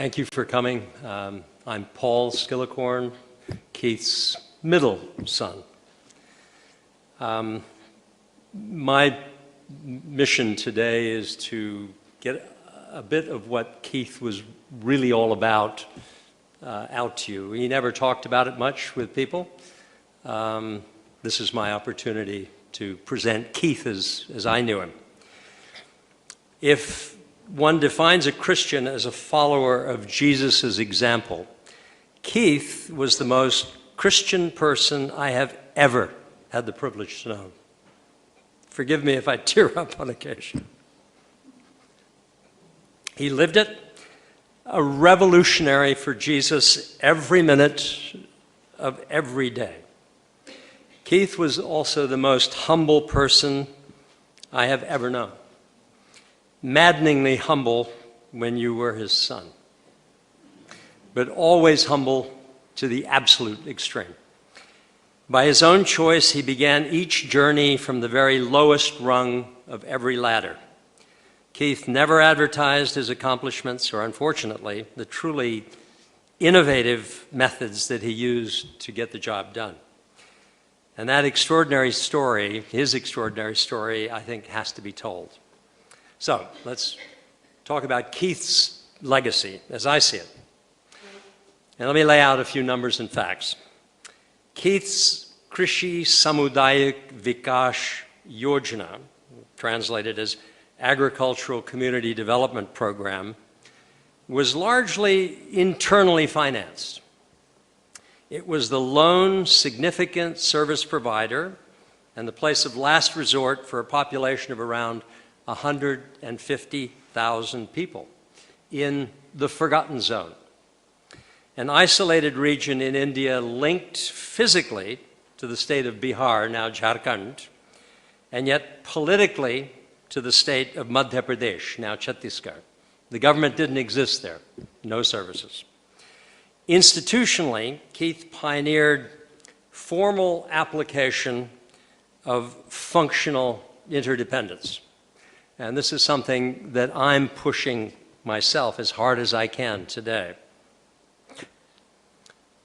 Thank you for coming. I'm Paul Skillicorn, Keith's middle son. My mission today is to get a bit of what Keith was really all about out to you. He never talked about it much with people. This is my opportunity to present Keith as I knew him. If one defines a Christian as a follower of Jesus' example, Keith was the most Christian person I have ever had the privilege to know. Forgive me if I tear up on occasion. He lived it, a revolutionary for Jesus every minute of every day. Keith was also the most humble person I have ever known. Maddeningly humble when you were his son, but always humble to the absolute extreme. By his own choice, he began each journey from the very lowest rung of every ladder. Keith never advertised his accomplishments or, unfortunately, the truly innovative methods that he used to get the job done. And that extraordinary story, his extraordinary story, I think has to be told. So let's talk about Keith's legacy as I see it. And let me lay out a few numbers and facts. Keith's Krishi Samudayak Vikas Yojana, translated as Agricultural Community Development Program, was largely internally financed. It was the lone significant service provider and the place of last resort for a population of around 150,000 people in the Forgotten Zone, an isolated region in India linked physically to the state of Bihar, now Jharkhand, and yet politically to the state of Madhya Pradesh, now Chhattisgarh. The government didn't exist there, no services. Institutionally, Keith pioneered formal application of functional interdependence. And this is something that I'm pushing myself as hard as I can today.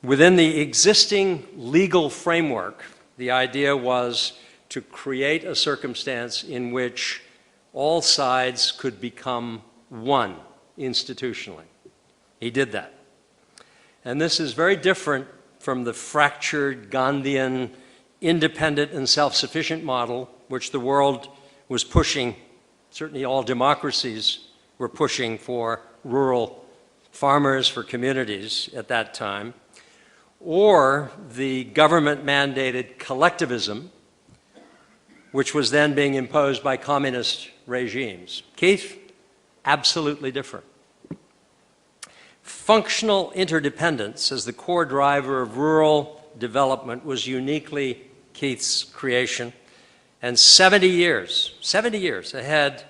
Within the existing legal framework, the idea was to create a circumstance in which all sides could become one institutionally. He did that. And this is very different from the fractured Gandhian independent and self-sufficient model which the world was pushing. Certainly all democracies were pushing for rural farmers, for communities at that time, or the government-mandated collectivism, which was then being imposed by communist regimes. Keith, absolutely different. Functional interdependence as the core driver of rural development was uniquely Keith's creation, and 70 years ahead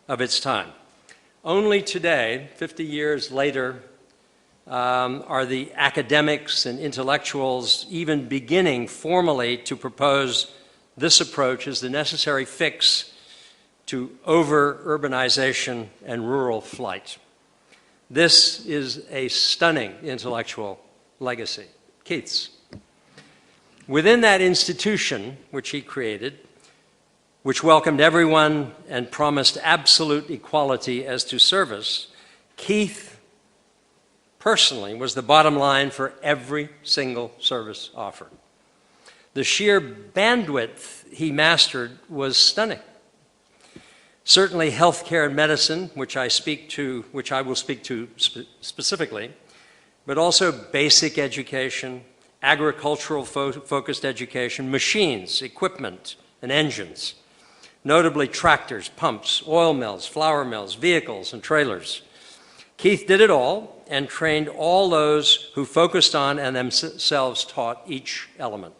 of its time. Only today, 50 years later, are the academics and intellectuals even beginning formally to propose this approach as the necessary fix to over-urbanization and rural flight. This is a stunning intellectual legacy, Keith's. Within that institution, which he created, which welcomed everyone and promised absolute equality as to service, Keith personally was the bottom line for every single service offered. The sheer bandwidth he mastered was stunning. Certainly healthcare and medicine, which I will speak to specifically, but also basic education, agricultural focused education, machines, equipment, and engines. Notably tractors, pumps, oil mills, flour mills, vehicles, and trailers. Keith did it all and trained all those who focused on and themselves taught each element.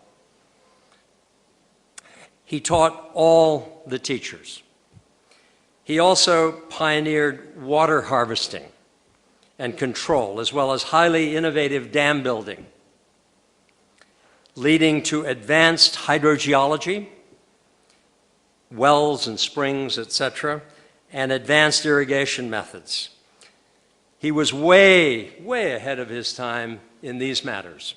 He taught all the teachers. He also pioneered water harvesting and control, as well as highly innovative dam building, leading to advanced hydrogeology, wells and springs, etc., and advanced irrigation methods. He was way, way ahead of his time in these matters.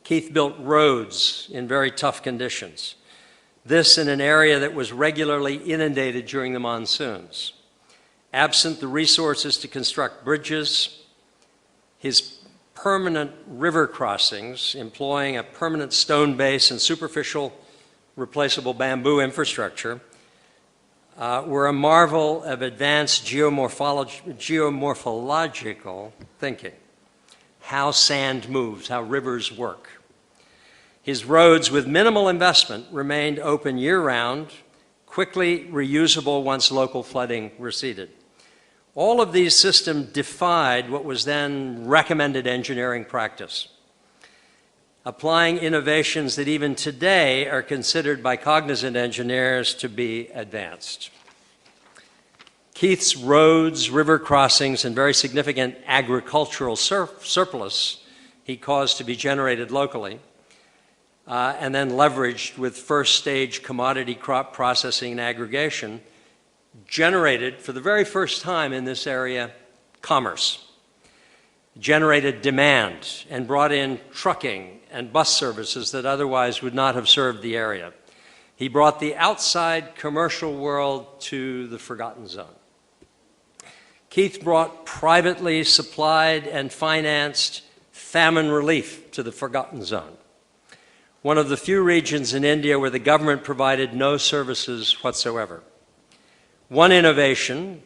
Keith built roads in very tough conditions. This in an area that was regularly inundated during the monsoons. Absent the resources to construct bridges, his permanent river crossings, employing a permanent stone base and superficial replaceable bamboo infrastructure, were a marvel of advanced geomorphological thinking. How sand moves, how rivers work. His roads, with minimal investment, remained open year-round, quickly reusable once local flooding receded. All of these systems defied what was then recommended engineering practice, applying innovations that even today are considered by cognizant engineers to be advanced. Keith's roads, river crossings, and very significant agricultural surplus he caused to be generated locally, and then leveraged with first-stage commodity crop processing and aggregation, generated, for the very first time in this area, commerce, generated demand, and brought in trucking and bus services that otherwise would not have served the area. He brought the outside commercial world to the forgotten zone. Keith brought privately supplied and financed famine relief to the forgotten zone, one of the few regions in India where the government provided no services whatsoever. One innovative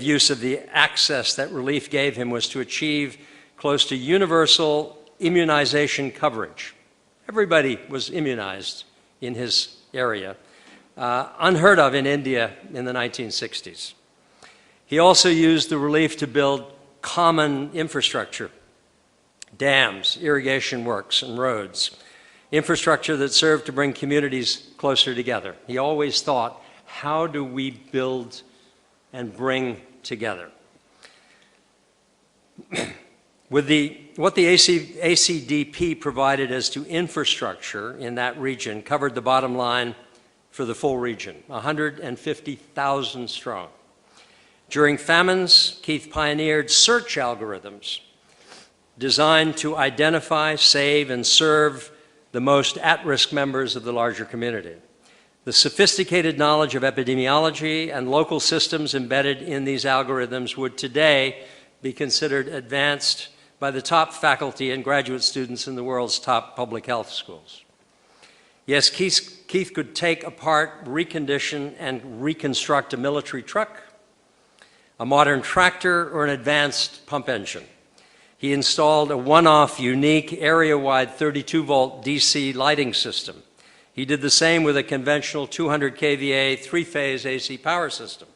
use of the access that relief gave him was to achieve close to universal immunization coverage. Everybody was immunized in his area, unheard of in India in the 1960s. He also used the relief to build common infrastructure, dams, irrigation works, and roads, infrastructure that served to bring communities closer together. He always thought, how do we build and bring together? What the ACDP provided as to infrastructure in that region covered the bottom line for the full region, 150,000 strong. During famines, Keith pioneered search algorithms designed to identify, save, and serve the most at-risk members of the larger community. The sophisticated knowledge of epidemiology and local systems embedded in these algorithms would today be considered advanced by the top faculty and graduate students in the world's top public health schools. Yes, Keith could take apart, recondition, and reconstruct a military truck, a modern tractor, or an advanced pump engine. He installed a one-off, unique, area-wide 32-volt DC lighting system. He did the same with a conventional 200 kVA three-phase AC power system.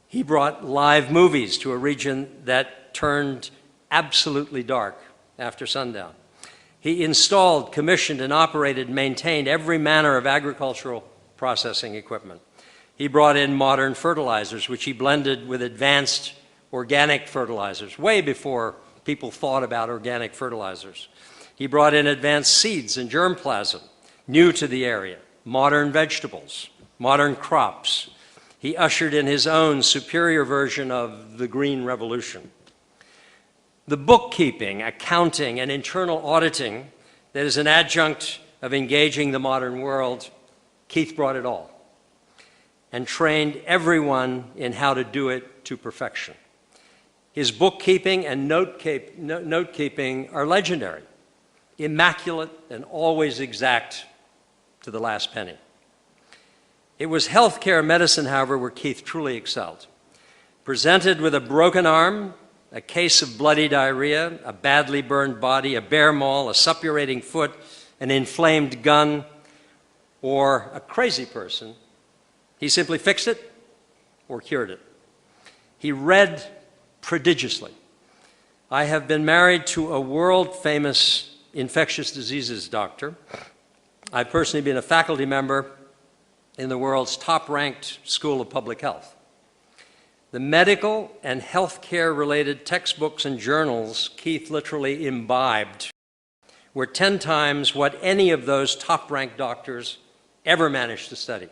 He brought live movies to a region that turned absolutely dark after sundown. He installed, commissioned, and operated and maintained every manner of agricultural processing equipment. He brought in modern fertilizers, which he blended with advanced organic fertilizers, way before people thought about organic fertilizers. He brought in advanced seeds and germplasm, new to the area, modern vegetables, modern crops. He ushered in his own superior version of the Green Revolution. The bookkeeping, accounting, and internal auditing that is an adjunct of engaging the modern world, Keith brought it all and trained everyone in how to do it to perfection. His bookkeeping and note-keeping are legendary, immaculate, and always exact to the last penny. It was healthcare medicine, however, where Keith truly excelled. Presented with a broken arm, a case of bloody diarrhea, a badly burned body, a bare maul, a suppurating foot, an inflamed gun, or a crazy person, he simply fixed it or cured it. He read prodigiously. I have been married to a world-famous infectious diseases doctor. I've personally been a faculty member in the world's top-ranked School of Public Health. The medical and healthcare-related textbooks and journals Keith literally imbibed were 10 times what any of those top-ranked doctors ever managed to study.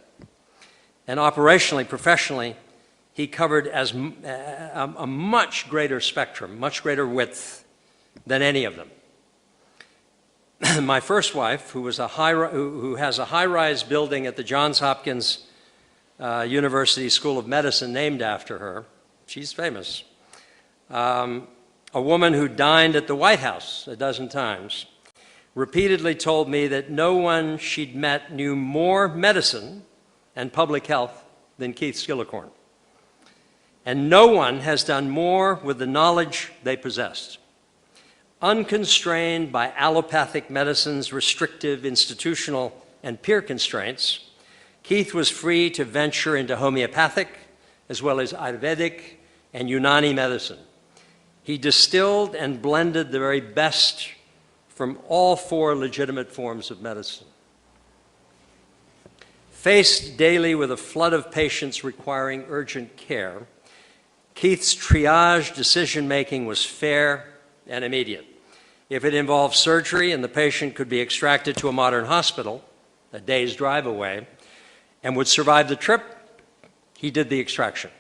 And operationally, professionally, he covered a much greater spectrum, much greater width than any of them. My first wife, who has a high-rise building at the Johns Hopkins University School of Medicine named after her, she's famous, a woman who dined at the White House a dozen times, repeatedly told me that no one she'd met knew more medicine and public health than Keith Skillicorn. And no one has done more with the knowledge they possessed. Unconstrained by allopathic medicine's restrictive institutional and peer constraints, Keith was free to venture into homeopathic as well as Ayurvedic and Unani medicine. He distilled and blended the very best from all four legitimate forms of medicine. Faced daily with a flood of patients requiring urgent care, Keith's triage decision-making was fair and immediate. If it involved surgery and the patient could be extracted to a modern hospital, a day's drive away, and would survive the trip, he did the extraction.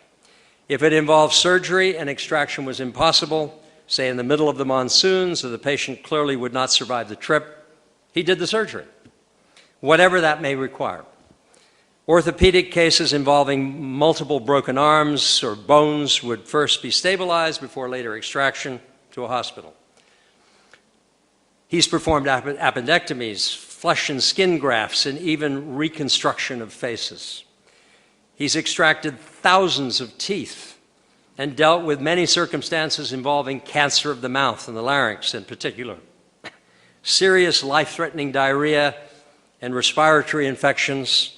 If it involved surgery and extraction was impossible, say in the middle of the monsoon, so the patient clearly would not survive the trip, he did the surgery, whatever that may require. Orthopedic cases involving multiple broken arms or bones would first be stabilized before later extraction to a hospital. He's performed appendectomies, flesh and skin grafts, and even reconstruction of faces. He's extracted thousands of teeth and dealt with many circumstances involving cancer of the mouth and the larynx in particular, serious life-threatening diarrhea and respiratory infections.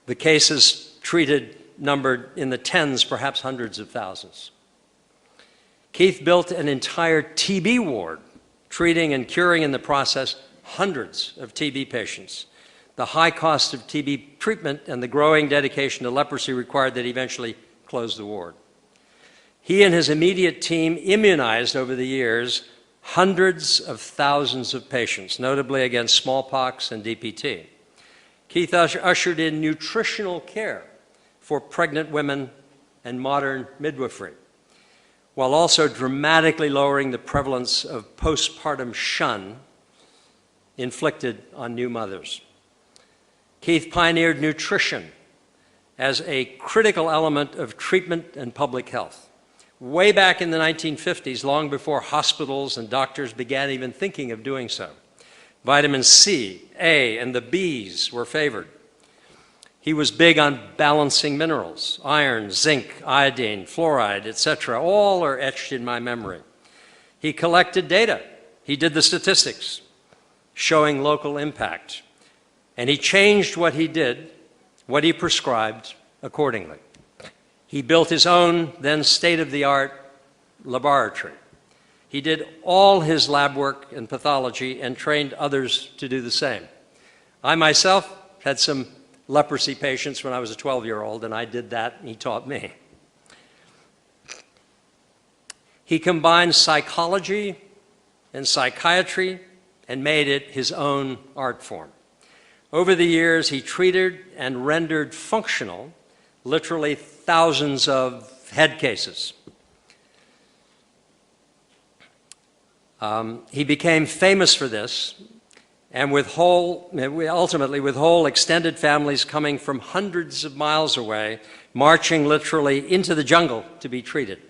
The cases treated numbered in the tens, perhaps hundreds of thousands. Keith built an entire TB ward, treating and curing in the process hundreds of TB patients. The high cost of TB treatment and the growing dedication to leprosy required that he eventually close the ward. He and his immediate team immunized over the years hundreds of thousands of patients, notably against smallpox and DPT. Keith ushered in nutritional care for pregnant women and modern midwifery, while also dramatically lowering the prevalence of postpartum shun inflicted on new mothers. Keith pioneered nutrition as a critical element of treatment and public health. Way back in the 1950s, long before hospitals and doctors began even thinking of doing so. Vitamin C, A, and the Bs were favored. He was big on balancing minerals, iron, zinc, iodine, fluoride, etc. All are etched in my memory. He collected data. He did the statistics, showing local impact. And he changed what he did, what he prescribed, accordingly. He built his own, then state-of-the-art laboratory. He did all his lab work and pathology and trained others to do the same. I myself had some leprosy patients when I was a 12-year-old, and I did that, and he taught me. He combined psychology and psychiatry and made it his own art form. Over the years, he treated and rendered functional literally thousands of head cases. He became famous for this, and ultimately with whole extended families coming from hundreds of miles away, marching literally into the jungle to be treated.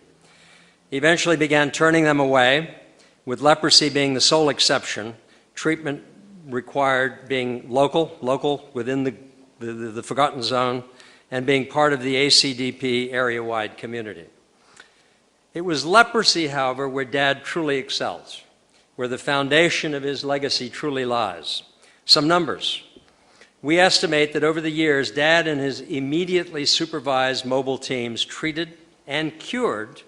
He eventually began turning them away, with leprosy being the sole exception, treatment required being local within the forgotten zone, and being part of the ACDP area-wide community. It was leprosy, however, where Dad truly excels, where the foundation of his legacy truly lies. Some numbers. We estimate that over the years, Dad and his immediately supervised mobile teams treated and cured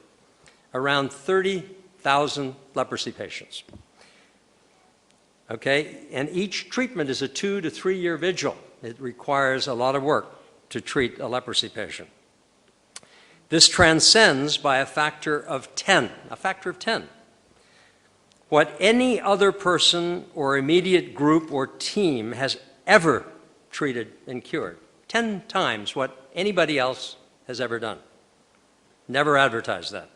around 30,000 leprosy patients. Okay, and each treatment is a 2 to 3 year vigil. It requires a lot of work to treat a leprosy patient. This transcends by a factor of 10, what any other person or immediate group or team has ever treated and cured. 10 times what anybody else has ever done. Never advertised that.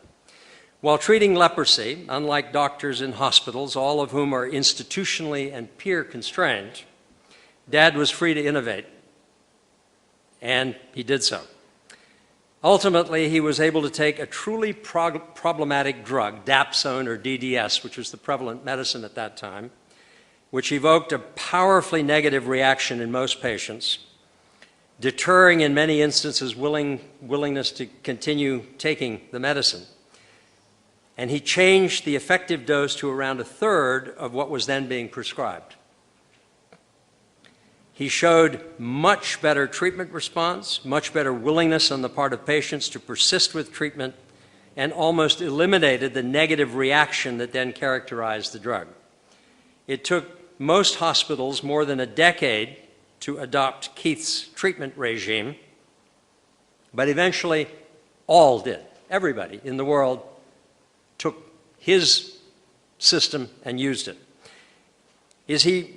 While treating leprosy, unlike doctors in hospitals, all of whom are institutionally and peer constrained, Dad was free to innovate, and he did so. Ultimately, he was able to take a truly problematic drug, dapsone or DDS, which was the prevalent medicine at that time, which evoked a powerfully negative reaction in most patients, deterring in many instances willingness to continue taking the medicine. And he changed the effective dose to around a third of what was then being prescribed. He showed much better treatment response, much better willingness on the part of patients to persist with treatment, and almost eliminated the negative reaction that then characterized the drug. It took most hospitals more than a decade to adopt Keith's treatment regime, but eventually all did. Everybody in the world took his system and used it. Is he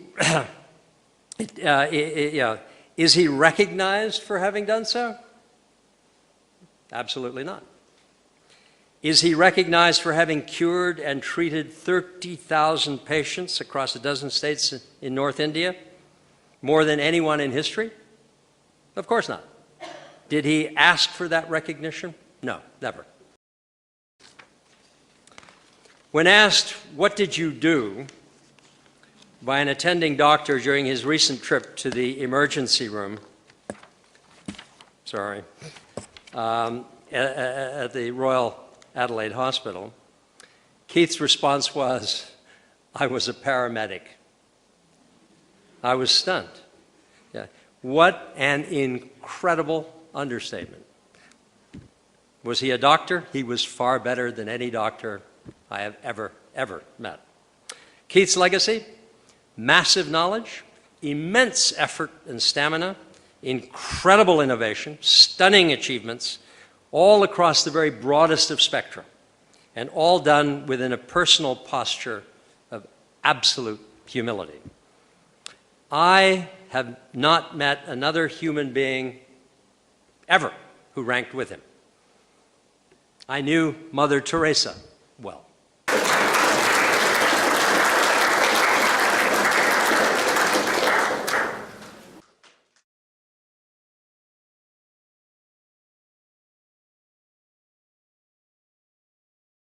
is he recognized for having done so? Absolutely not. Is he recognized for having cured and treated 30,000 patients across a dozen states in North India? More than anyone in history? Of course not. Did he ask for that recognition? No, never. When asked, what did you do, by an attending doctor during his recent trip to the emergency room, at the Royal Adelaide Hospital, Keith's response was, I was a paramedic. I was stunned. Yeah. What an incredible understatement. Was he a doctor? He was far better than any doctor I have ever met. Keith's legacy? Massive knowledge, immense effort and stamina, incredible innovation, stunning achievements, all across the very broadest of spectrum, and all done within a personal posture of absolute humility. I have not met another human being ever who ranked with him. I knew Mother Teresa well.